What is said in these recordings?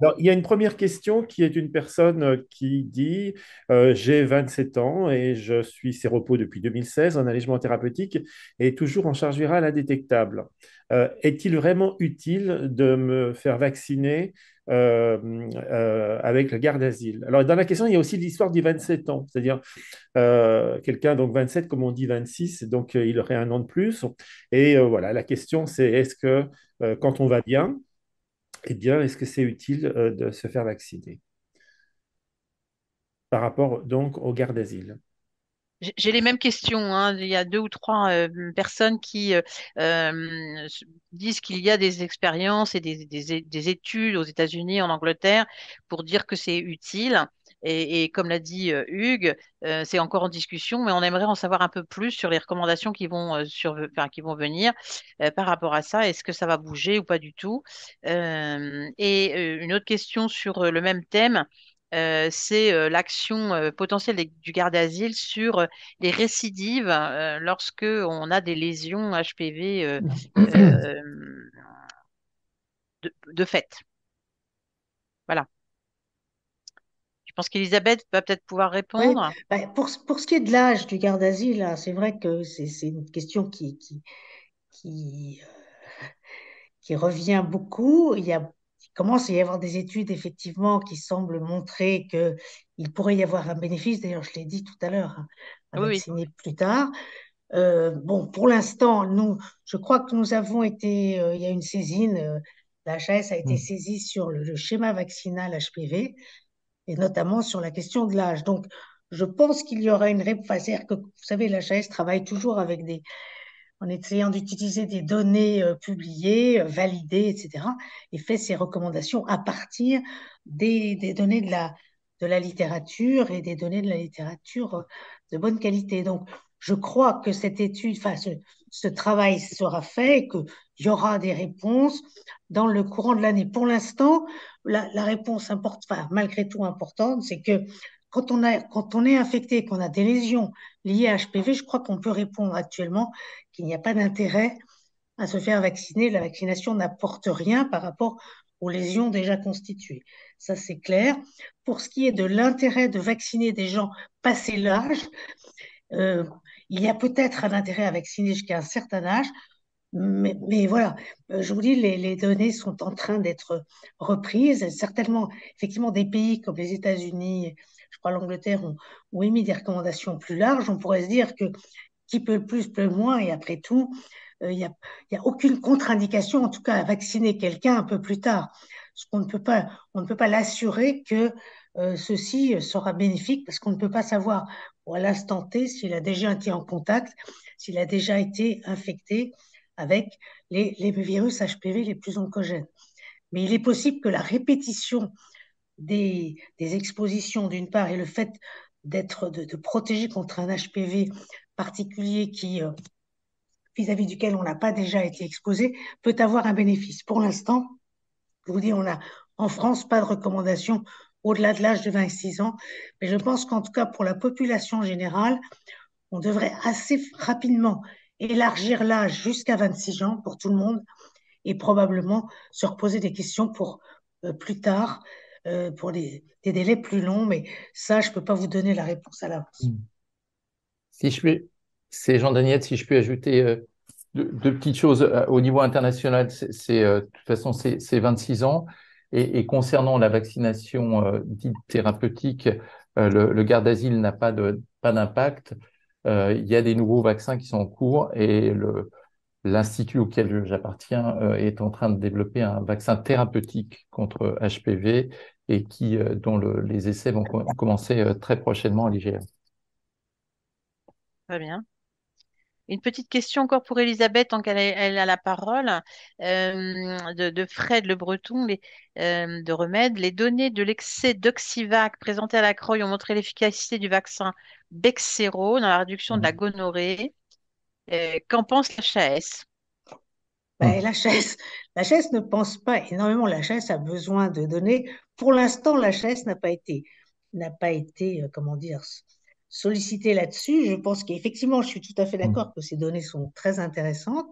Alors, il y a une première question qui est une personne qui dit j'ai 27 ans et je suis séropos depuis 2016 en allègement thérapeutique et toujours en charge virale indétectable. Est-il vraiment utile de me faire vacciner avec le garde-asile? Alors, dans la question, il y a aussi l'histoire du 27 ans, c'est-à-dire quelqu'un, donc 27, comme on dit 26, donc il aurait un an de plus. Et voilà, la question, c'est est-ce que quand on va bien, eh bien, est-ce que c'est utile de se faire vacciner par rapport donc au garde d'asile? J'ai les mêmes questions, hein. Il y a deux ou trois personnes qui disent qu'il y a des expériences et des études aux États-Unis, en Angleterre, pour dire que c'est utile. Et comme l'a dit Hugues, c'est encore en discussion, mais on aimerait en savoir un peu plus sur les recommandations qui vont, enfin, qui vont venir par rapport à ça. Est-ce que ça va bouger ou pas du tout? Une autre question sur le même thème. C'est l'action potentielle du garde d'asile sur les récidives lorsque on a des lésions HPV euh, de fait. Voilà. Je pense qu'Elisabeth va peut-être pouvoir Oui, répondre. bah, pour ce qui est de l'âge du garde d'asile, là, c'est vrai que c'est une question qui, qui revient beaucoup. Il commence à y avoir des études, effectivement, qui semblent montrer qu'il pourrait y avoir un bénéfice. D'ailleurs, je l'ai dit tout à l'heure, hein, à Oui, oui. vacciner plus tard. Bon, pour l'instant, je crois que nous avons été, il y a une saisine, la HAS a été Mm. saisie sur le schéma vaccinal HPV et notamment sur la question de l'âge. Donc, je pense qu'il y aura une réponse. Enfin, c'est-à-dire que, vous savez, la l'HAS travaille toujours en essayant d'utiliser des données publiées, validées, etc., et fait ses recommandations à partir des données de la littérature et des données de la littérature de bonne qualité. Donc, je crois que cette étude, enfin, ce travail sera fait et qu'il y aura des réponses dans le courant de l'année. Pour l'instant, la réponse enfin, malgré tout importante, c'est que quand on est infecté, qu'on a des lésions liées à HPV, je crois qu'on peut répondre actuellement qu'il n'y a pas d'intérêt à se faire vacciner. La vaccination n'apporte rien par rapport aux lésions déjà constituées. Ça, c'est clair. Pour ce qui est de l'intérêt de vacciner des gens passé l'âge, euh, il y a peut-être un intérêt à vacciner jusqu'à un certain âge, mais voilà, je vous dis, les données sont en train d'être reprises. Certainement, effectivement, des pays comme les États-Unis, je crois l'Angleterre, ont émis des recommandations plus larges. On pourrait se dire que qui peut le plus, peut le moins, et après tout, il y a aucune contre-indication, en tout cas, à vacciner quelqu'un un peu plus tard. Parce qu'on ne peut pas, on ne peut pas l'assurer que ceci sera bénéfique, parce qu'on ne peut pas savoir à l'instant T s'il a déjà été en contact, s'il a déjà été infecté avec les virus HPV les plus oncogènes. Mais il est possible que la répétition des expositions d'une part et le fait de protéger contre un HPV particulier qui, vis-à-vis duquel on n'a pas déjà été exposé, peut avoir un bénéfice. Pour l'instant, je vous dis, on a en France pas de recommandation au-delà de l'âge de 26 ans, mais je pense qu'en tout cas pour la population générale, on devrait assez rapidement élargir l'âge jusqu'à 26 ans pour tout le monde et probablement se reposer des questions pour plus tard, pour des délais plus longs, mais ça, je ne peux pas vous donner la réponse à l'avance. Mm. Si je puis, c'est Jean-Daniel, si je puis ajouter deux petites choses au niveau international, de toute façon, c'est 26 ans. Et concernant la vaccination dite thérapeutique, le garde d'asile n'a pas d'impact. Il y a des nouveaux vaccins qui sont en cours et l'institut auquel j'appartiens est en train de développer un vaccin thérapeutique contre HPV et dont les essais vont commencer très prochainement à l'IGA. Très bien. Une petite question encore pour Elisabeth, tant elle a la parole, de Fred Le Breton, de Remède. Les données de l'excès d'Oxivac présentées à la CROI ont montré l'efficacité du vaccin Bexsero dans la réduction de la gonorrhée. Qu'en pense la HAS? Ben, la chaise ne pense pas énormément. La chaise a besoin de données. Pour l'instant, la chaise n'a pas été, comment dire, sollicitée là-dessus. Je pense qu'effectivement, je suis tout à fait d'accord que ces données sont très intéressantes.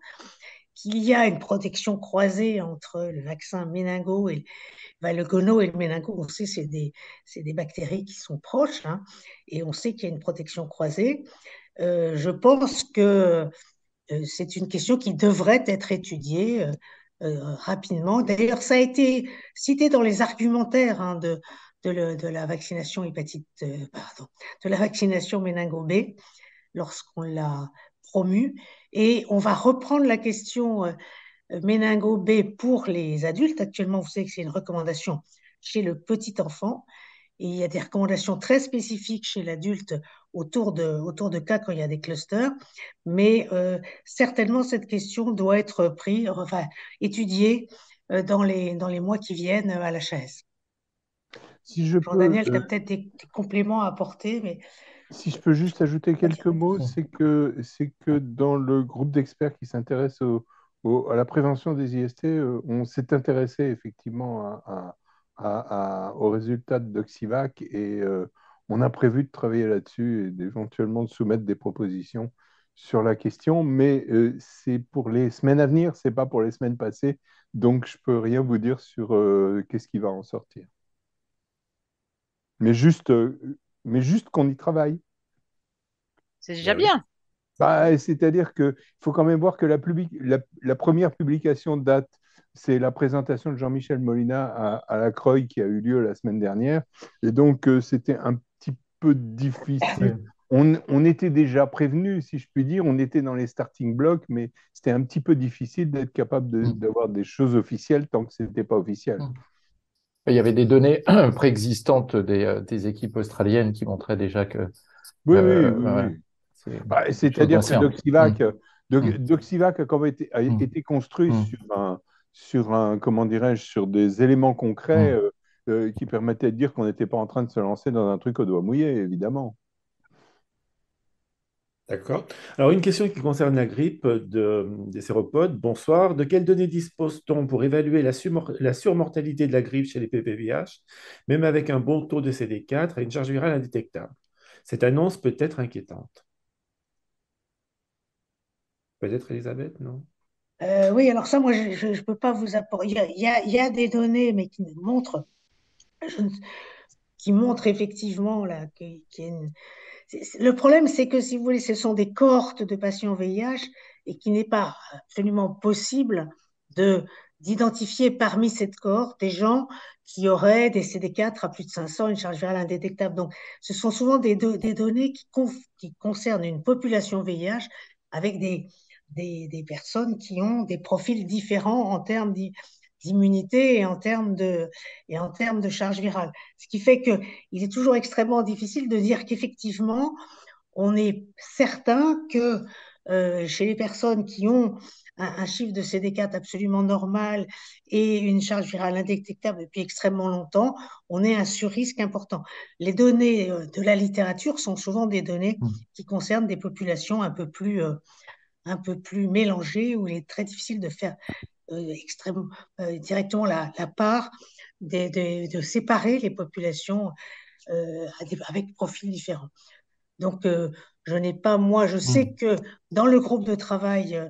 qu'il y a une protection croisée entre le vaccin méningo et le gono et le méningo. On sait que c'est des bactéries qui sont proches, hein, et on sait qu'il y a une protection croisée. Je pense que c'est une question qui devrait être étudiée rapidement. D'ailleurs, ça a été cité dans les argumentaires, hein, de la vaccination pardon, de la vaccination méningo B lorsqu'on l'a promue. Et on va reprendre la question méningo B pour les adultes. Actuellement, vous savez que c'est une recommandation chez le petit enfant. Et il y a des recommandations très spécifiques chez l'adulte autour de cas quand il y a des clusters. Mais certainement, cette question doit être étudiée dans les mois qui viennent à la l'HAS. Si je peux, Jean-Daniel, tu as peut-être des compléments à apporter, mais si je peux juste ajouter pas dire quelques mots, c'est que dans le groupe d'experts qui s'intéresse à la prévention des IST, on s'est intéressé effectivement aux résultats de Doxivac et on a prévu de travailler là-dessus et d'éventuellement de soumettre des propositions sur la question, mais c'est pour les semaines à venir, c'est pas pour les semaines passées, donc je peux rien vous dire sur qu'est-ce qui va en sortir. Mais juste, euh, mais juste qu'on y travaille. C'est déjà Ben oui. bien. Bah, c'est-à-dire qu'il faut quand même voir que la première publication date, c'est la présentation de Jean-Michel Molina à la Croix qui a eu lieu la semaine dernière. Et donc, c'était un petit peu difficile. Oui. On était déjà prévenu, si je puis dire, on était dans les starting blocks, mais c'était un petit peu difficile d'être capable Mm. d'avoir des choses officielles tant que ce n'était pas officiel. Mm. Il y avait des données préexistantes des équipes australiennes qui montraient déjà que Oui, oui, oui, voilà, oui. c'est Bah, quelque chose c'est-à-dire que d'ancien. Mm. Mm. Doxivac a quand même Mm. été construit Mm. comment dirais-je, sur des éléments concrets Mm. qui permettaient de dire qu'on n'était pas en train de se lancer dans un truc au doigt mouillé, évidemment. D'accord. Alors, une question qui concerne la grippe des séropodes. Bonsoir. De quelles données dispose-t-on pour évaluer la surmortalité de la grippe chez les PPVH, même avec un bon taux de CD4 et une charge virale indétectable? Cette annonce peut être inquiétante. Peut-être, Elisabeth, non? oui, alors ça, moi, je ne peux pas vous apporter. Il y a des données, mais je ne- qui montrent effectivement là, qu'il y a le problème, c'est que si vous voulez, ce sont des cohortes de patients VIH et qu'il n'est pas absolument possible de d'identifier parmi cette cohorte des gens qui auraient des CD4 à plus de 500, une charge virale indétectable. Donc, ce sont souvent des données qui concernent une population VIH avec des personnes qui ont des profils différents en termes d'immunité et en termes de charge virale. Ce qui fait qu'il est toujours extrêmement difficile de dire qu'effectivement, on est certain que chez les personnes qui ont un chiffre de CD4 absolument normal et une charge virale indétectable depuis extrêmement longtemps, on est un surrisque important. Les données de la littérature sont souvent des données Mm. qui concernent des populations un peu plus mélangées où il est très difficile de faire directement la part, de séparer les populations avec profils différents. Donc, je sais Mm. que dans le groupe de travail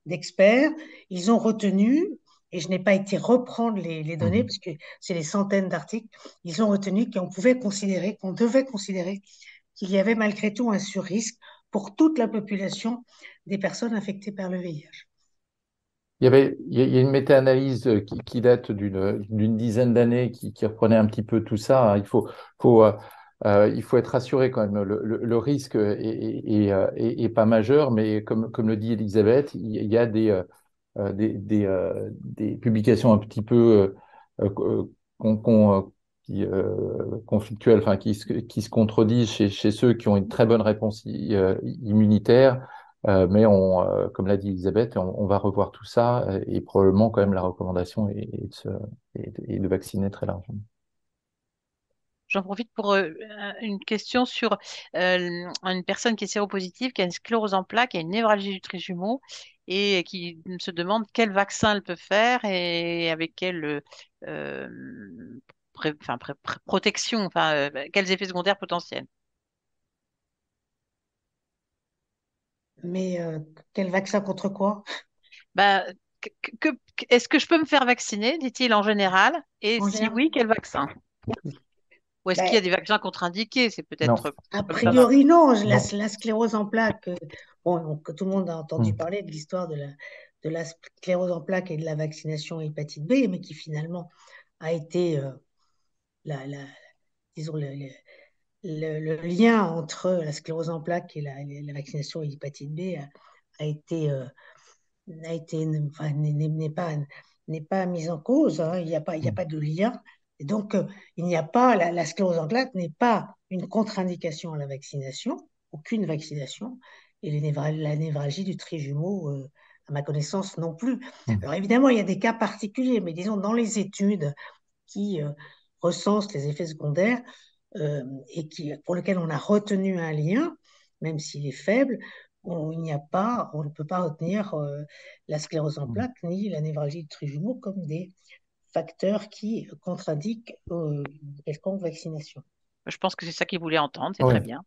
d'experts, ils ont retenu, et je n'ai pas été reprendre les données Mm. parce que c'est des centaines d'articles, ils ont retenu qu'on devait considérer qu'il y avait malgré tout un surrisque pour toute la population des personnes infectées par le VIH. Il y a une méta-analyse qui date d'une dizaine d'années qui reprenait un petit peu tout ça. Faut, euh, il faut être rassuré quand même. Le risque est pas majeur, mais comme le dit Elisabeth, il y a des publications un petit peu qu'on- qu'on, euh, conflictuelles, enfin, qui se contredisent chez ceux qui ont une très bonne réponse immunitaire. Mais comme l'a dit Elisabeth, on va revoir tout ça et probablement quand même la recommandation est de vacciner très largement. J'en profite pour une question sur une personne qui est séropositive, qui a une sclérose en plaques, qui a une névralgie du trijumeau et qui se demande quel vaccin elle peut faire et avec quelle protection, quels effets secondaires potentiels. Mais quel vaccin contre quoi? Bah, est-ce que je peux me faire vacciner, dit-il en général? Et En si général, oui, quel vaccin? Ou est-ce qu'il y a ben, des vaccins contre-indiqués? C'est Non, peut-être a comme ça va. priori, non. non. La sclérose en plaques, bon, donc, tout le monde a entendu Hmm. parler de l'histoire de la sclérose en plaques et de la vaccination hépatite B, mais qui finalement a été, la, la- disons, le lien entre la sclérose en plaques et la vaccination hépatite B a été, enfin, n'est pas mis en cause, hein. Il y a Hmm. pas de lien. Et donc, il n'y a pas, la sclérose en plaques n'est pas une contre-indication à la vaccination, aucune vaccination, et la névralgie du trijumeau, à ma connaissance, non plus. Hmm. Alors évidemment, il y a des cas particuliers, mais disons, dans les études qui recensent les effets secondaires et pour lesquels on a retenu un lien, même s'il est faible, on ne peut pas retenir la sclérose en Hmm. plaques ni la névralgie du trijumeau comme des facteurs qui contre-indiquent une quelconque vaccination. Je pense que c'est ça qu'il voulait entendre, c'est Oui. très bien.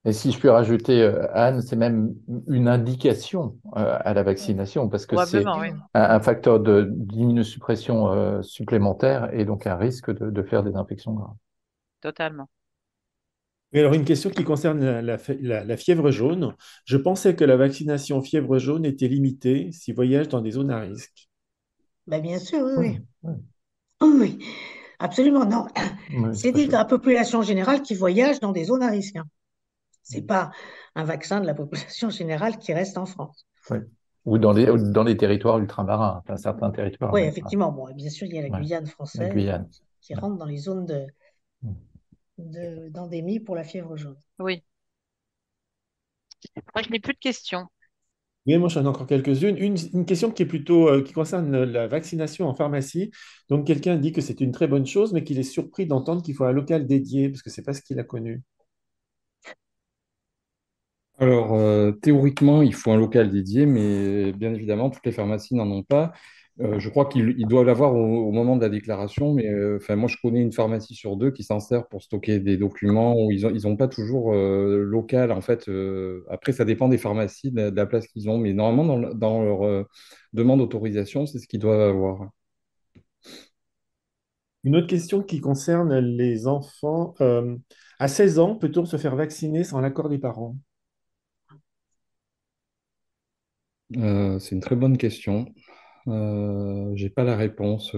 Et si je puis rajouter, Anne, c'est même une indication à la Oui, vaccination parce que c'est Probablement, oui. absolument. un facteur d'immunosuppression supplémentaire et donc un risque de faire des infections graves. Totalement. Mais alors, une question qui concerne la fièvre jaune. Je pensais que la vaccination fièvre jaune était limitée s'il voyage dans des zones à risque. Ben, bien sûr, oui, Oui, oui. oui, Oui, oui, absolument, non. oui, C'est tout à dit fait. dans la population générale qui voyage dans des zones à risque, hein. C'est Hmm. pas un vaccin de la population générale qui reste en France. Oui. Ou dans les territoires ultramarins, enfin, certains territoires Oui, même. effectivement. Bon, et bien sûr, il y a la Ouais. Guyane La française Guyane. qui Ouais. rentre dans les zones Hmm. d'endémie pour la fièvre jaune. Oui. Moi, je n'ai plus de questions. Oui, moi j'en ai encore quelques-unes. Une question qui est plutôt qui concerne la vaccination en pharmacie. Donc quelqu'un dit que c'est une très bonne chose, mais qu'il est surpris d'entendre qu'il faut un local dédié, parce que c'est pas ce qu'il a connu. Alors, théoriquement, il faut un local dédié, mais bien évidemment, toutes les pharmacies n'en ont pas. Je crois qu'ils doivent l'avoir au moment de la déclaration, mais enfin, moi, je connais une pharmacie sur deux qui s'en sert pour stocker des documents, où ils ont pas toujours local, en fait. Après, ça dépend des pharmacies, de la place qu'ils ont, mais normalement, dans leur demande d'autorisation, c'est ce qu'ils doivent avoir. Une autre question qui concerne les enfants. À 16 ans, peut-on se faire vacciner sans l'accord des parents? C'est une très bonne question. J'ai pas la réponse.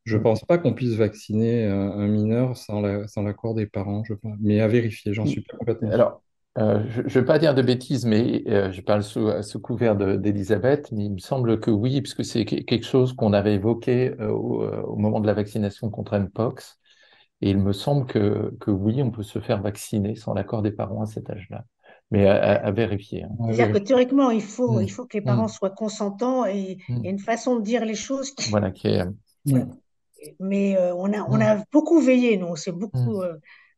Je pense pas qu'on puisse vacciner un mineur sans l'accord des parents, je pense. Mais à vérifier, j'en suis pas complètement sûr. Alors, je ne vais pas dire de bêtises, mais je parle sous couvert d'Elisabeth, mais il me semble que oui, puisque c'est quelque chose qu'on avait évoqué au moment de la vaccination contre Mpox. Et il me semble que oui, on peut se faire vacciner sans l'accord des parents à cet âge-là. Mais à vérifier, hein. À C'est-à-dire que vérifier. théoriquement, Hmm, il faut que les hmm, parents soient consentants et il y a hmm. une façon de dire les choses. Voilà, qui est. Ouais. Mais on Hmm, a beaucoup veillé, nous, on s'est hmm, beaucoup,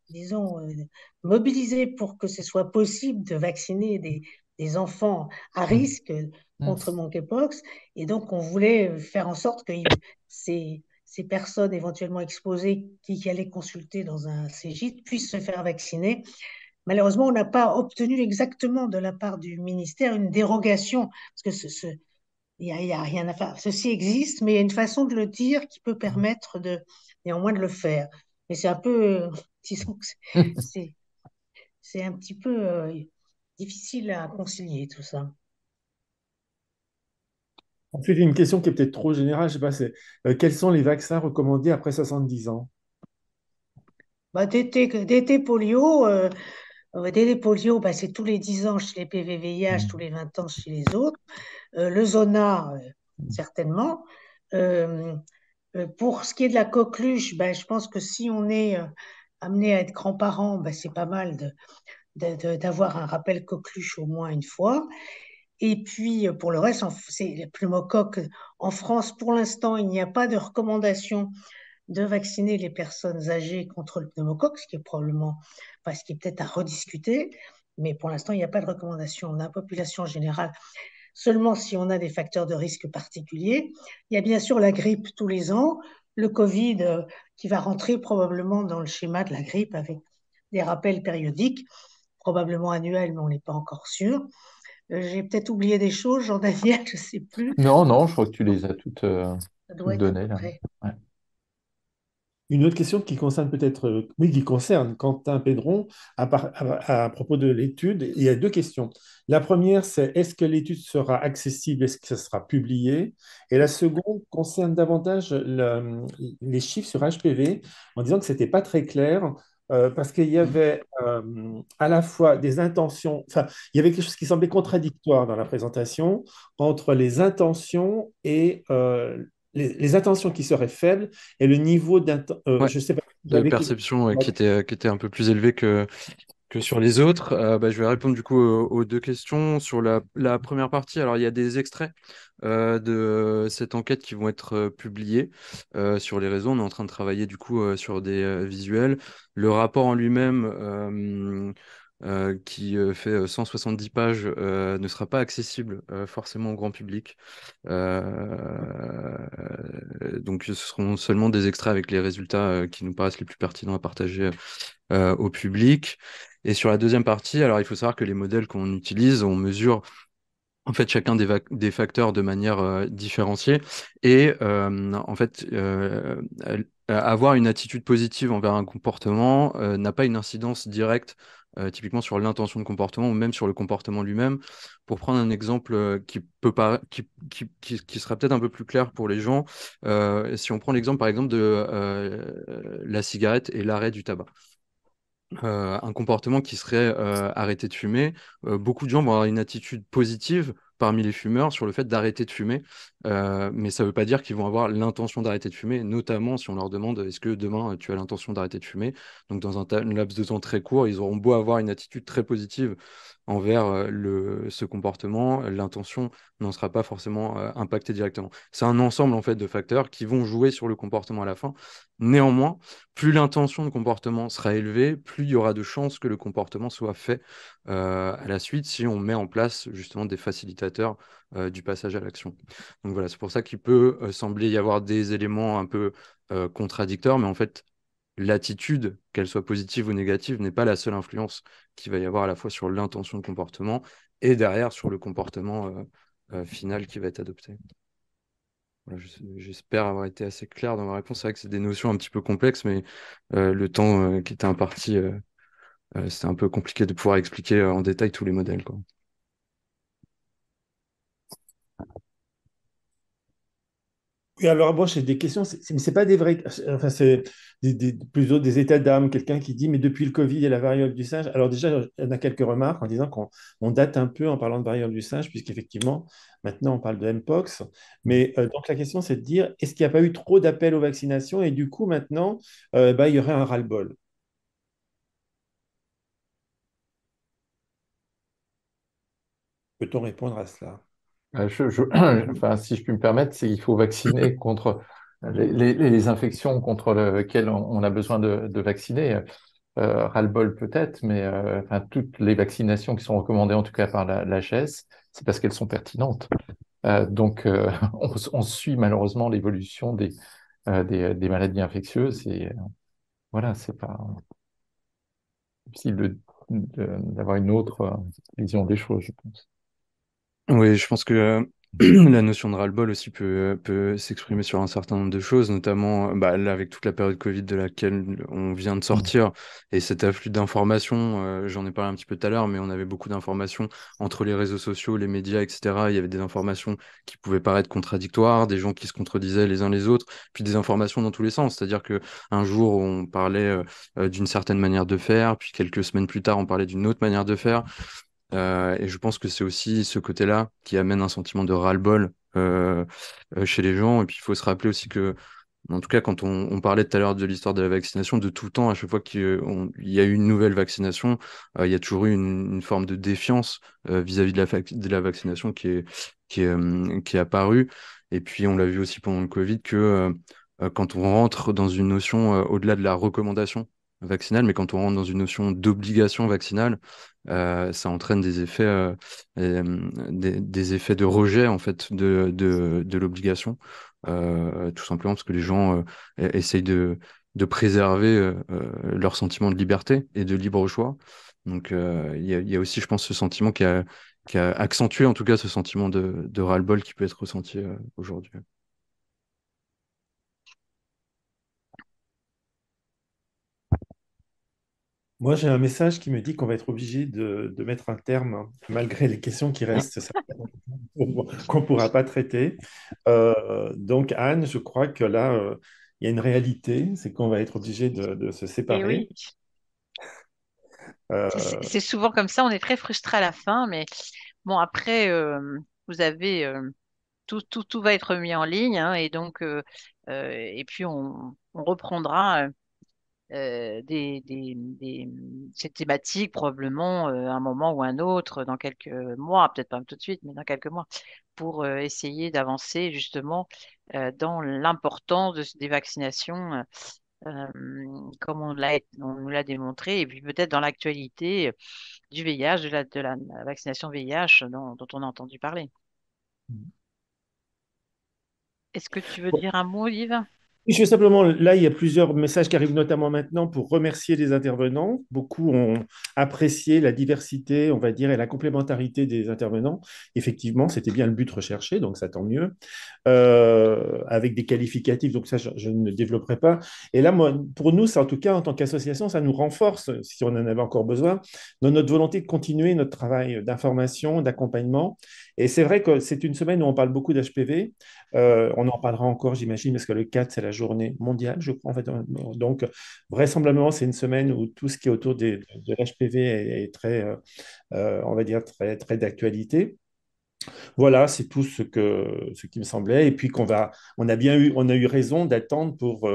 disons, mobilisé pour que ce soit possible de vacciner des enfants à hmm, risque hmm. contre monkeypox. Et donc, on voulait faire en sorte que ces personnes éventuellement exposées qui allaient consulter dans un CGIT puissent se faire vacciner. Malheureusement, on n'a pas obtenu exactement de la part du ministère une dérogation, parce que il y a rien à faire. Ceci existe, mais il y a une façon de le dire qui peut permettre néanmoins de le faire. Mais c'est un peu, disons que c'est, c'est un petit peu difficile à concilier tout ça. Ensuite, une question qui est peut-être trop générale, je sais pas, c'est quels sont les vaccins recommandés après 70 ans? Bah, DT polio, DT polio, bah, c'est tous les 10 ans chez les PVVIH, tous les 20 ans chez les autres. Le Zona, certainement. Euh, pour ce qui est de la coqueluche, ben, je pense que si on est amené à être grand-parent, ben, c'est pas mal d'avoir un rappel coqueluche au moins une fois. Et puis, pour le reste, c'est les pneumocoques. En France, pour l'instant, il n'y a pas de recommandation de vacciner les personnes âgées contre le pneumocoque, ce qui est probablement, enfin, ce qui est peut-être à rediscuter. Mais pour l'instant, il n'y a pas de recommandation. Dans la population générale, seulement si on a des facteurs de risque particuliers. Il y a bien sûr la grippe tous les ans, le Covid qui va rentrer probablement dans le schéma de la grippe avec des rappels périodiques, probablement annuels, mais on n'est pas encore sûr. J'ai peut-être oublié des choses, Jean-Daniel, je ne sais plus. Non, non, je crois que tu les as Ça doit toutes être à données peu là. près. Ouais. Une autre question qui concerne peut-être, oui, qui concerne Quentin Pédron à propos de l'étude. Il y a deux questions. La première, c'est est-ce que l'étude sera accessible, est-ce que ça sera publié? Et la seconde concerne davantage les chiffres sur HPV, en disant que ce n'était pas très clair, parce qu'il y avait à la fois des intentions, enfin, il y avait quelque chose qui semblait contradictoire dans la présentation entre les intentions et les intentions qui seraient faibles et le niveau Ouais, je sais pas, vous de avez quelque perception qui était un peu plus élevé que sur les autres. Bah, je vais répondre du coup aux deux questions. Sur la première partie, alors il y a des extraits de cette enquête qui vont être publiés sur les réseaux. On est en train de travailler du coup sur des visuels. Le rapport en lui-même, qui fait 170 pages, ne sera pas accessible forcément au grand public. Donc ce seront seulement des extraits avec les résultats qui nous paraissent les plus pertinents à partager au public. Et sur la deuxième partie, alors il faut savoir que les modèles qu'on utilise, on mesure en fait chacun des facteurs de manière différenciée et en fait avoir une attitude positive envers un comportement n'a pas une incidence directe typiquement sur l'intention de comportement ou même sur le comportement lui-même. Pour prendre un exemple qui peut qui sera peut-être un peu plus clair pour les gens, si on prend l'exemple par exemple de la cigarette et l'arrêt du tabac, un comportement qui serait arrêter de fumer, beaucoup de gens vont avoir une attitude positive parmi les fumeurs sur le fait d'arrêter de fumer, mais ça ne veut pas dire qu'ils vont avoir l'intention d'arrêter de fumer, notamment si on leur demande est-ce que demain tu as l'intention d'arrêter de fumer. Donc dans un laps de temps très court, ils auront beau avoir une attitude très positive envers ce comportement, l'intention n'en sera pas forcément impactée directement. C'est un ensemble en fait de facteurs qui vont jouer sur le comportement à la fin. Néanmoins, plus l'intention de comportement sera élevée, plus il y aura de chances que le comportement soit fait à la suite si on met en place justement des facilitateurs du passage à l'action. Donc voilà, c'est pour ça qu'il peut sembler y avoir des éléments un peu contradicteurs, mais en fait, l'attitude, qu'elle soit positive ou négative, n'est pas la seule influence qu'il va y avoir à la fois sur l'intention de comportement et derrière sur le comportement final qui va être adopté. Voilà, j'espère avoir été assez clair dans ma réponse. C'est vrai que c'est des notions un petit peu complexes, mais le temps qui était imparti, c'était un peu compliqué de pouvoir expliquer en détail tous les modèles, quoi. Oui, alors moi, j'ai des questions, mais c'est pas des vrais. Enfin, c'est plutôt des états d'âme. Quelqu'un qui dit, mais depuis le Covid, il y a la variole du singe. Alors, déjà, on a quelques remarques en disant qu'on date un peu en parlant de variole du singe, puisqu'effectivement, maintenant, on parle de Mpox. Mais donc, la question, c'est de dire, est-ce qu'il n'y a pas eu trop d'appels aux vaccinations et du coup, maintenant, bah, il y aurait un ras-le-bol? Peut-on répondre à cela? Enfin, si je puis me permettre, c'est qu'il faut vacciner contre les infections contre lesquelles on a besoin de vacciner. Ras-le-bol peut-être, mais enfin, toutes les vaccinations qui sont recommandées, en tout cas par l'HS, c'est parce qu'elles sont pertinentes. Donc, on suit malheureusement l'évolution des maladies infectieuses et voilà, c'est pas possible d'avoir une autre vision des choses, je pense. Oui, je pense que la notion de ras-le-bol aussi peut s'exprimer sur un certain nombre de choses, notamment bah, là, avec toute la période Covid de laquelle on vient de sortir et cet afflux d'informations. J'en ai parlé un petit peu tout à l'heure, mais on avait beaucoup d'informations entre les réseaux sociaux, les médias, etc. Il y avait des informations qui pouvaient paraître contradictoires, des gens qui se contredisaient les uns les autres, puis des informations dans tous les sens. C'est-à-dire que un jour, on parlait d'une certaine manière de faire, puis quelques semaines plus tard, on parlait d'une autre manière de faire. Et je pense que c'est aussi ce côté-là qui amène un sentiment de ras-le-bol chez les gens. Et puis, il faut se rappeler aussi que, en tout cas, quand on parlait tout à l'heure de l'histoire de la vaccination, de tout temps, à chaque fois qu'il y a eu une nouvelle vaccination, il y a toujours eu une forme de défiance vis-à-vis de la vaccination qui est apparue. Et puis, on l'a vu aussi pendant le Covid que quand on rentre dans une notion au-delà de la recommandation vaccinale, mais quand on rentre dans une notion d'obligation vaccinale, ça entraîne des effets, des effets de rejet en fait de l'obligation, tout simplement parce que les gens essayent de préserver leur sentiment de liberté et de libre choix. Donc il y a aussi, je pense, ce sentiment qui a accentué en tout cas ce sentiment de ras-le-bol qui peut être ressenti aujourd'hui. Moi, j'ai un message qui me dit qu'on va être obligé de mettre un terme, hein, malgré les questions qui restent, qu'on ne pourra pas traiter. Donc, Anne, je crois que là, il y a une réalité, c'est qu'on va être obligé de se Et séparer. oui, Euh, c'est souvent comme ça, on est très frustré à la fin, mais bon, après, vous avez tout va être mis en ligne, hein, et donc, et puis on reprendra cette thématique probablement un moment ou un autre, dans quelques mois, peut-être pas tout de suite, mais dans quelques mois, pour essayer d'avancer justement dans l'importance des vaccinations, comme on nous l'a démontré, et puis peut-être dans l'actualité du VIH, de la vaccination VIH dont on a entendu parler. Est-ce que tu veux dire un mot, Yves? Je veux simplement, là, il y a plusieurs messages qui arrivent notamment maintenant pour remercier les intervenants. Beaucoup ont apprécié la diversité, on va dire, et la complémentarité des intervenants. Effectivement, c'était bien le but recherché, donc ça tant mieux. Avec des qualificatifs, donc ça, je ne développerai pas. Et là, moi, pour nous, ça, en tout cas, en tant qu'association, ça nous renforce, si on en avait encore besoin, dans notre volonté de continuer notre travail d'information, d'accompagnement. Et c'est vrai que c'est une semaine où on parle beaucoup d'HPV. On en parlera encore, j'imagine, parce que le 4, c'est la journée mondiale, je crois. En fait. Donc, vraisemblablement, c'est une semaine où tout ce qui est autour de l'HPV est très, on va dire, très, très d'actualité. Voilà, c'est tout ce qui me semblait. Et puis on a eu raison d'attendre pour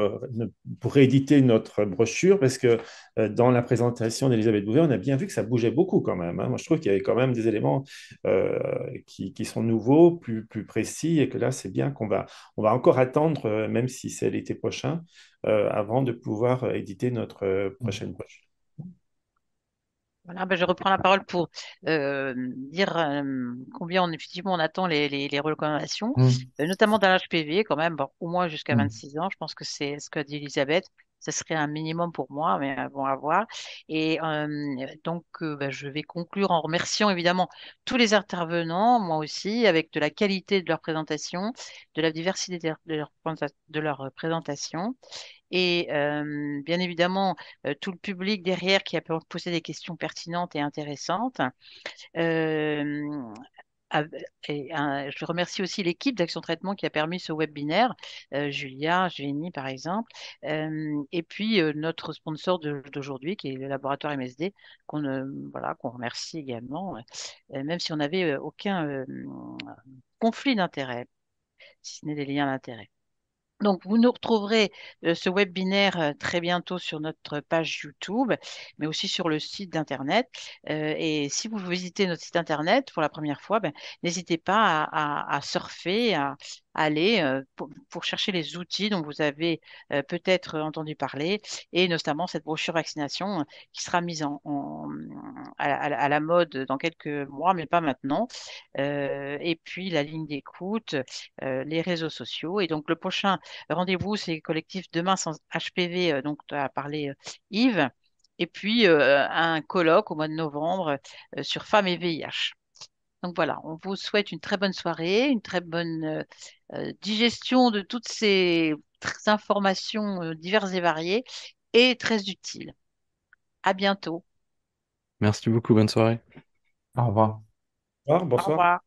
rééditer notre brochure parce que dans la présentation d'Elisabeth Bouvet, on a bien vu que ça bougeait beaucoup quand même, hein. Moi, je trouve qu'il y avait quand même des éléments euh, qui sont nouveaux, plus précis, et que là, c'est bien on va encore attendre, même si c'est l'été prochain, avant de pouvoir éditer notre prochaine brochure. Voilà, ben je reprends la parole pour dire combien effectivement on attend les recommandations, Mm. notamment dans l'HPV quand même, bon, au moins jusqu'à Mm. 26 ans. Je pense que c'est ce qu'a dit Elisabeth. Ce serait un minimum pour moi, mais bon, à voir. Et donc, ben, je vais conclure en remerciant évidemment tous les intervenants, moi aussi, avec de la qualité de leur présentation, de la diversité de leur présentation. Et bien évidemment, tout le public derrière qui a pu poser des questions pertinentes et intéressantes. Euh, av- je remercie aussi l'équipe d'Action Traitement qui a permis ce webinaire, Julia, Génie par exemple, et puis notre sponsor d'aujourd'hui qui est le laboratoire MSD, voilà, qu'on remercie également, même si on n'avait aucun conflit d'intérêt, si ce n'est des liens d'intérêt. Donc, vous nous retrouverez ce webinaire très bientôt sur notre page YouTube, mais aussi sur le site d'Internet. Et si vous visitez notre site Internet pour la première fois, ben, n'hésitez pas à surfer, à aller pour chercher les outils dont vous avez peut-être entendu parler, et notamment cette brochure vaccination qui sera mise à la mode dans quelques mois, mais pas maintenant. Et puis la ligne d'écoute, les réseaux sociaux. Et donc, le prochain rendez-vous, c'est collectif Demain sans HPV, donc tu as parlé Yves, et puis un colloque au mois de novembre sur femmes et VIH. Donc voilà, on vous souhaite une très bonne soirée, une très bonne digestion de toutes ces informations diverses et variées et très utiles. À bientôt. Merci beaucoup, bonne soirée. Au revoir. Au revoir, Au bonsoir. revoir.